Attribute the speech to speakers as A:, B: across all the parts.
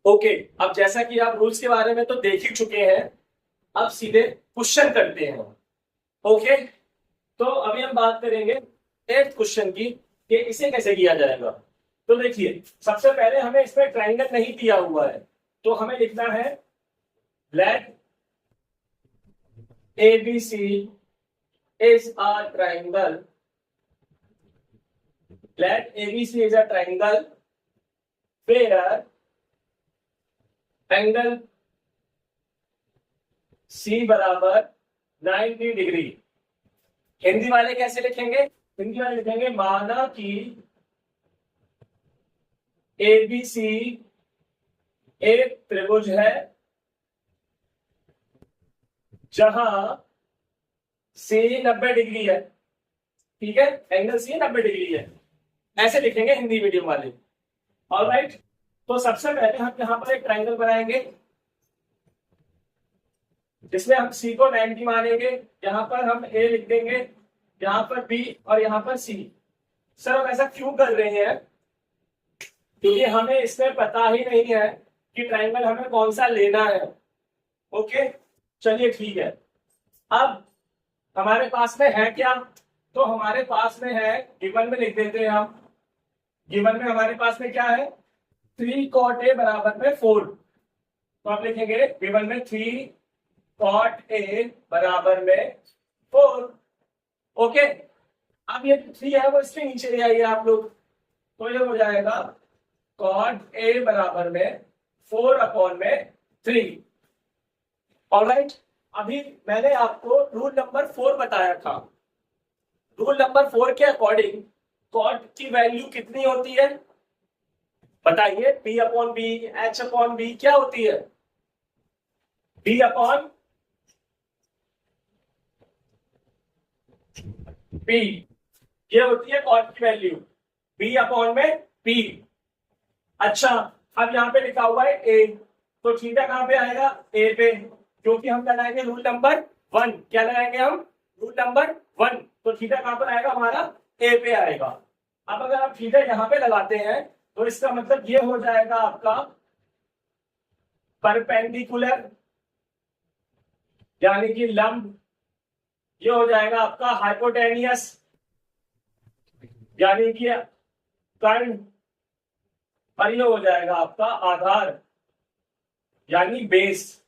A: Okay, अब जैसा कि आप रूल्स के बारे में तो देख ही चुके हैं, अब सीधे क्वेश्चन करते हैं। ओके, तो अभी हम बात करेंगे 8th क्वेश्चन की कि इसे कैसे किया जाएगा। तो देखिए, सबसे पहले हमें इसमें ट्राइंगल नहीं दिया हुआ है, तो हमें लिखना है late ABC is a triangle. Let ABC is a triangle where angle C बराबर 90 डिग्री। हिंदी वाले कैसे लिखेंगे? हिंदी वाले लिखेंगे माना कि ABC एक त्रिभुज है जहां C 90 डिग्री है। ठीक है, एंगल C 90 डिग्री है, ऐसे लिखेंगे हिंदी मीडियम वाले। ऑलराइट, तो सबसे पहले हम यहाँ पर एक ट्राइंगल बनाएंगे जिसमें हम C को 90 मानेंगे। यहाँ पर हम A लिख देंगे, यहाँ पर B और यहाँ पर C। सर हम ऐसा क्यों कर रहे हैं? क्योंकि हमें इसमें पता ही नहीं है कि ट्राइंगल हमें कौन सा लेना है। ओके, चलिए ठीक है। अब हमारे पास में है क्या? तो हमारे पास में है, गिवन में लिख देते हैं हम। गिवन में हमारे पास में क्या है? 3 cot A बराबर में 4। तो आप लिखेंगे गिवन में 3 cot A बराबर में 4। ओके, अब ये 3 है वो इसके नीचे ले आइए आप लोग, तो ये हो जाएगा cot A बराबर में 4/3। ऑलराइट, अभी मैंने आपको रूल नंबर 4 बताया था। रूल नंबर 4 के अकॉर्डिंग कॉट की वैल्यू कितनी होती है बताइए? P/B H/B क्या होती है? B/P ये होती है कॉट की वैल्यू, B/P। अच्छा, अब यहाँ पे लिखा हुआ है A, तो थीटा कहां पे आएगा? A पे, क्योंकि हम लगाएंगे रूल नंबर 1। क्या लगाएंगे हम? Rule number 1। तो थीटा कहां पर आएगा? हमारा A पे आएगा। अब अगर आप थीटा यहाँ पे लगाते हैं तो इसका मतलब ये हो जाएगा आपका परपेंडिकुलर, यानी कि लंब। ये हो जाएगा आपका हाइपोटेनियस, यानी कि कर्ण। और ये हो जाएगा आपका आधार, यानी बेस,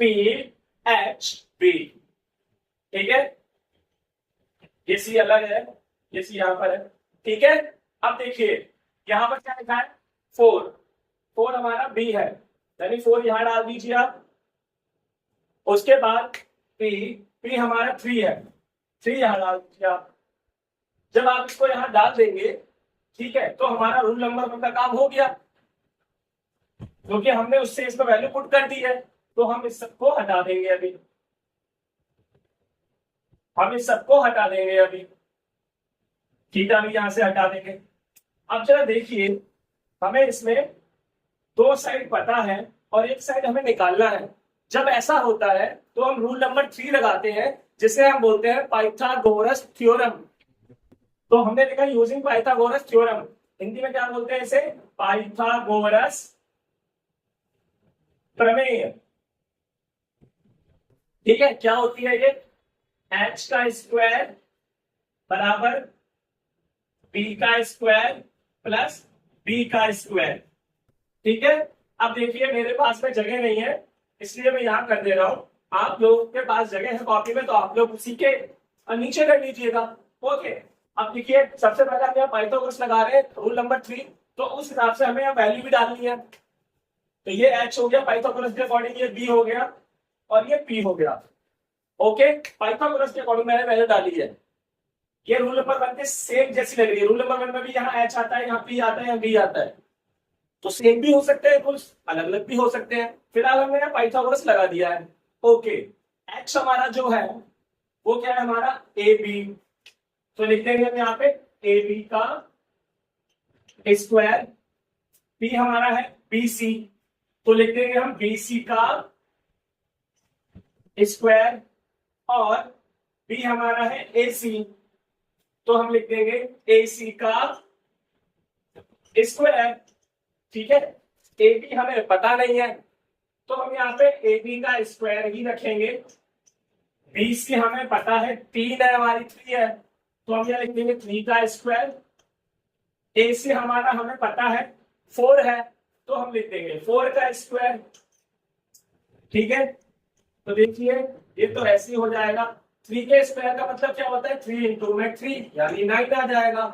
A: PHB। ठीक है, ये सी अलग है, ये सी यहां पर है। ठीक है, अब देखिए यहां पर क्या लिखा है? 4 हमारा B है, यानी 4 यहां डाल दीजिए आप। उसके बाद P हमारा 3 है, 3 यहां डाल दीजिए आप। जब आप इसको यहां डाल देंगे, ठीक है, तो हमारा रूल नंबर 1 का काम हो गया, क्योंकि हमने उससे इसको वैल्यू पुट कर दी है। तो हम इस सबको हटा देंगे अभी, हम इस सबको हटा देंगे अभी। थीटा भी यहां से हटा देंगे। अब जरा देखिए, हमें इसमें 2 साइड पता है और एक साइड हमें निकालना है। जब ऐसा होता है तो हम रूल नंबर 3 लगाते हैं, जिसे हम बोलते हैं पाइथागोरस थ्योरम। तो हमने लिखा यूजिंग पाइथागोरस थ्योरम, हिंदी में क्या बोलते हैं इसे? पाइथागोरस प्रमेय। ठीक है, क्या होती है ये? h का स्क्वायर बराबर b का स्क्वायर प्लस b का स्क्वायर। ठीक है, अब देखिए मेरे पास में जगह नहीं है, इसलिए मैं यहां कर दे रहा हूं। आप लोगों के पास जगह है कॉपी में, तो आप लोग उसी के नीचे कर लीजिएगा। ओके, अब देखिए सबसे पहले हम यहाँ पाइथागोरस लगा रहे हैं, रूल नंबर 3, तो उस हिसाब से हमें यहाँ वैल्यू भी डालनी है। तो ये h हो गया पाइथागोरस के अकॉर्डिंग, ये b हो गया और ये p हो गया। ओके, पाइथागोरस के अकॉर्डिंग मैंने वैल्यू डाली है। ये रूल नंबर 1 के सेम जैसी लग रही है। रूल नंबर 1 में भी यहाँ h आता है, यहाँ p आता है, यहाँ b आता है, तो सेम भी हो सकते हैं रूल्स, अलग अलग भी हो सकते हैं। फिलहाल हमने यहाँ पाइथागोरस लगा दिया है। ओके, h हमारा जो है वो क्या है? हमारा AB। तो लिख देंगे हम यहाँ पे AB का स्क्वायर, P हमारा है BC, तो लिख देंगे हम BC का स्क्वायर, और B हमारा है AC, तो हम लिख देंगे AC का स्क्वायर। ठीक है, ए बी हमें पता नहीं है, तो हम यहाँ पे ए बी का स्क्वायर ही रखेंगे। बी से हमें पता है 3 है, हमारी 3 है, तो हम यहाँ लिख देंगे 3 का स्क्वायर। ए से हमारा हमें पता है 4 है, तो हम लिख देंगे 4 का स्क्वायर। ठीक है, तो देखिए ये तो ऐसे ही हो जाएगा। 3 के स्क्वायर का मतलब क्या होता है, 3 इंटू में 3 यानी 9 आ जाएगा,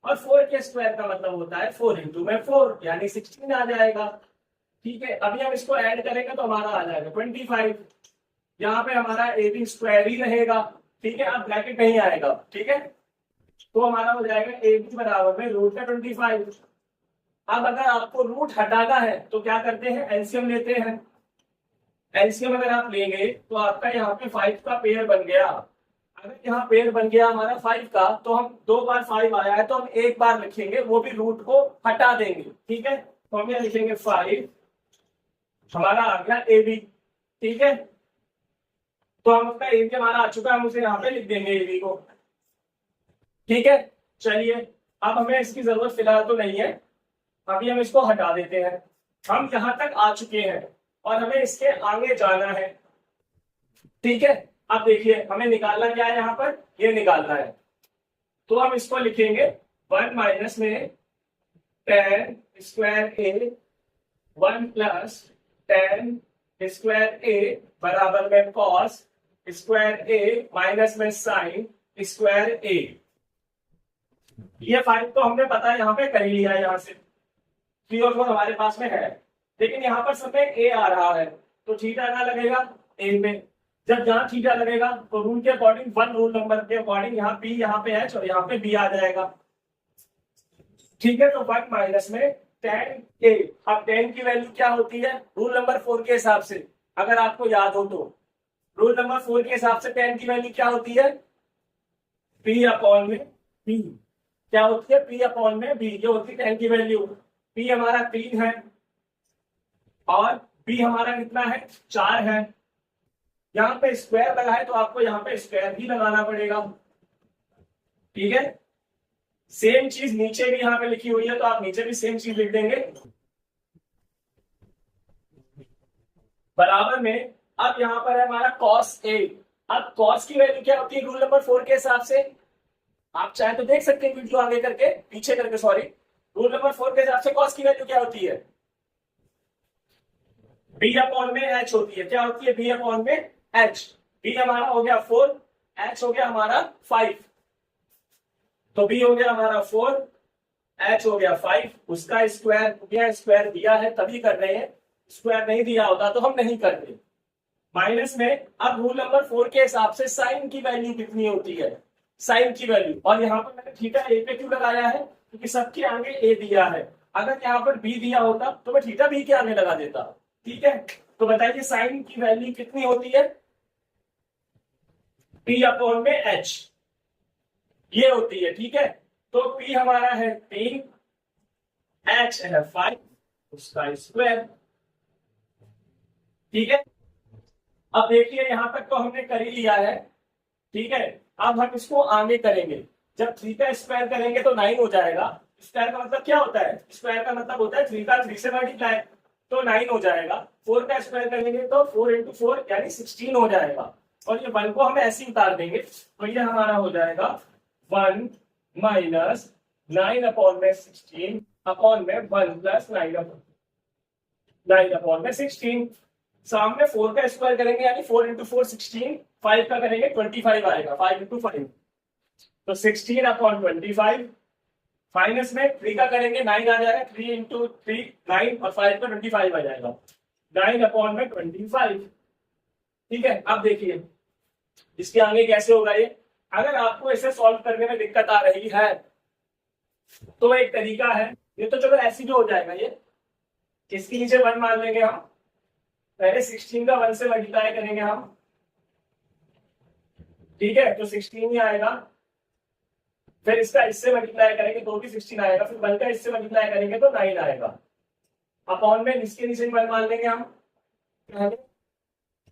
A: और 4 के स्क्वायर का मतलब होता है 4 इंटू में 4 यानी 16 आ जाएगा। ठीक है, अभी हम इसको ऐड करेंगे तो हमारा आ जाएगा 25। यहाँ पे हमारा ए बी स्क्वायर ही रहेगा। ठीक है, अब ब्रैकेट नहीं आएगा। ठीक है, तो हमारा हो जाएगा ए बी बराबर में रूट का 25। अब अगर आपको रूट हटाना है तो क्या करते हैं, एलसीएम लेते हैं। एलसीएम अगर आप लेंगे तो आपका यहाँ पे 5 का पेयर बन गया। अगर यहाँ पेयर बन गया हमारा 5 का, तो हम 2 बार 5 आया है तो हम एक बार लिखेंगे, वो भी रूट को हटा देंगे। ठीक है, तो हम यहाँ लिखेंगे 5, हमारा आ गया ए बी। ठीक है, तो हम उसका ए बी हमारा आ चुका है, हम उसे यहाँ पे लिख देंगे ए बी को। ठीक है, चलिए अब हमें इसकी जरूरत फिलहाल तो नहीं है, अभी हम इसको हटा देते हैं। हम यहाँ तक आ चुके हैं और हमें इसके आगे जाना है। ठीक है, अब देखिए हमें निकालना क्या है, यहाँ पर ये निकालना है, तो हम इसको लिखेंगे 1 माइनस में tan स्क्वायर ए 1 प्लस tan स्क्वायर ए बराबर में cos स्क्वायर ए माइनस में साइन स्क्वायर ए। ये 5 तो हमने पता है यहाँ पे कर ही लिया है, यहाँ से 3 और 4 हमारे पास में है, लेकिन यहाँ पर समय ए आ रहा है तो थीटा क्या लगेगा ए में। जब जहां थीटा लगेगा तो रूल के अकॉर्डिंग, 1 रूल नंबर के अकॉर्डिंग यहाँ पी यहाँ पे एच और यहाँ पे बी आ जाएगा। ठीक है, तो 1 माइनस में tan ए। अब tan की वैल्यू क्या होती है रूल नंबर 4 के हिसाब से, अगर आपको याद हो तो रूल नंबर 4 के हिसाब से tan की वैल्यू क्या होती है, p अपॉन में b। क्या होती है, p अपॉन में b, ये होती है tan की वैल्यू। p हमारा 3 है और b हमारा कितना है 4 है। यहाँ पे स्क्वायर लगा है तो आपको यहाँ पे स्क्वायर भी लगाना पड़ेगा। ठीक है, सेम चीज नीचे भी यहाँ पे लिखी हुई है तो आप नीचे भी सेम चीज लिख देंगे बराबर में। अब यहाँ पर है हमारा cos a। अब cos की वैल्यू क्या होती है रूल नंबर 4 के हिसाब से, आप चाहे तो देख सकते हैं वीडियो आगे करके, पीछे करके सॉरी। रूल नंबर 4 के हिसाब से cos की वैल्यू क्या होती है, b अपॉन में h होती है। क्या होती है, b अपॉन में h। b हमारा हो गया 4, h हो गया हमारा 5, तो b हो गया हमारा 4, h हो गया 5, उसका स्क्वायर, स्क्वायर दिया है तभी कर रहे हैं, स्क्वायर नहीं दिया होता तो हम नहीं करते। माइनस में अब रूल नंबर 4 के हिसाब से साइन की वैल्यू कितनी होती है, साइन की वैल्यू, और यहाँ पर मैंने थीटा ए पे क्यों लगाया है, क्योंकि सबके आगे ए दिया है। अगर यहाँ पर बी दिया होता तो मैं थीटा बी के आगे लगा देता। ठीक है, तो बताइए साइन की वैल्यू कितनी होती है, p अपॉन में h ये होती है। ठीक है, तो p हमारा है 3, h है 5, उसका स्क्वायर। ठीक है, अब देखिए यहां तक तो हमने कर ही लिया है। ठीक है, अब हम इसको आगे करेंगे। जब 3 का स्क्वायर करेंगे तो 9 हो जाएगा। स्क्वायर का मतलब क्या होता है, स्क्वायर का मतलब होता है 3 का 3 से मल्टीप्लाई, तो 9 हो जाएगा। 4 का स्क्वायर करेंगे तो 4 इंटू 4 यानी 16 हो जाएगा, और ये 1 को हम ऐसे ही उतार देंगे तो ये हमारा हो जाएगा 1 माइनस 9 अपॉन में 16 अपॉन में 1 प्लस 9 अपॉन में 16। सामने 4 का स्क्वायर करेंगे यानी 4 इंटू 4 16, 5 का करेंगे 25 आएगा, 5 इंटू 5 तो 16 अपॉन 25। माइनस में 3 का करेंगे 9 आ जाएगा, 3 इंटू 3 9 और 5 का 25 आ जाएगा, 9 अपॉन में 25। ठीक है, अब देखिए इसके आगे कैसे होगा ये। अगर आपको इसे सॉल्व करने में दिक्कत आ रही है तो एक तरीका है, ये तो चलो ऐसे भी हो जाएगा, ये इसके नीचे 1 मान लेंगे हम, पहले 16 का 1 से मल्टीप्लाई करेंगे हम। ठीक है, तो 16 ही आएगा, फिर इसका इससे मल्टीप्लाई करेंगे तो भी 16 आएगा, फिर 1 का इससे मल्टीप्लाई करेंगे तो 9 आएगा। अपॉन में इसके नीचे 1 मान लेंगे हम,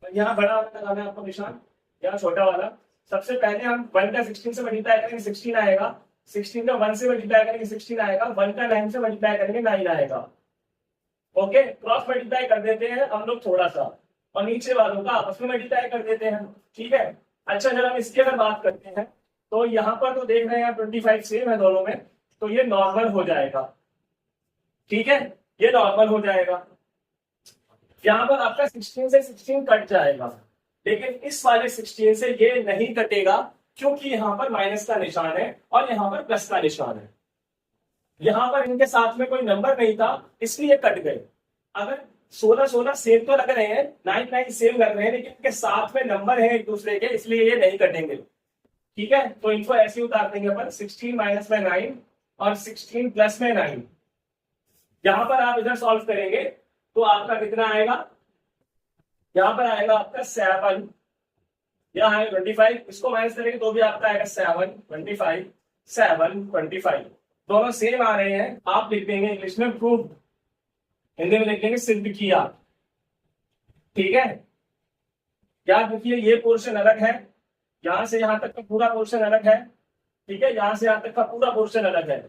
A: यहाँ बड़ा वाला लगाना है आपको निशान, यहाँ छोटा वाला। सबसे पहले हम 1 का 16 से मल्टीप्लाई करेंगे 16 आएगा, 16 का 1 से मल्टीप्लाई करेंगे 16 आएगा, 1 का 9 से मल्टीप्लाई करेंगे 9 आएगा। ओके, क्रॉस मल्टीप्लाई कर देते हैं हम लोग थोड़ा सा, और नीचे वालों का आपस में मल्टीप्लाई कर देते हैं, ठीक है। अच्छा, जब हम इसकी अगर बात करते हैं तो यहाँ पर तो देख रहे हैं 25 सेम है दोनों में, तो ये नॉर्मल हो जाएगा, ठीक है, ये नॉर्मल हो जाएगा। यहाँ पर आपका 16 से 16 कट जाएगा, लेकिन इस वाले 16 से ये नहीं कटेगा, क्योंकि यहाँ पर माइनस का निशान है और यहाँ पर प्लस का निशान है। यहाँ पर इनके साथ में कोई नंबर नहीं था, इसलिए कट गए। अगर 16 सेम तो लग रहे हैं, 9 सेम लग रहे हैं, लेकिन इनके साथ में नंबर है एक दूसरे के, इसलिए ये नहीं कटेंगे, ठीक है। तो इनको ऐसे उतार देंगे अपन, 16 माइनस में 9 और 16 प्लस में 9। यहां पर आप इधर सॉल्व करेंगे तो आपका कितना आएगा, यहां पर आएगा आपका 7, यहाँ है 25, इसको माइनस करेंगे तो भी आपका आएगा 7, 25, 7, 25, दोनों सेम आ रहे हैं। आप लिख देंगे इंग्लिश में प्रूव, हिंदी में लिख देंगे सिद्ध किया, ठीक है। याद रखिए ये पोर्शन अलग है, यहां से यहां तक का पूरा पोर्शन अलग है, ठीक है, यहां से यहां तक का पूरा पोर्शन अलग है।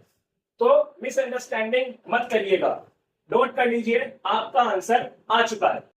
A: तो मिसअंडरस्टैंडिंग मत करिएगा, नोट कर लीजिए, आपका आंसर आ चुका है।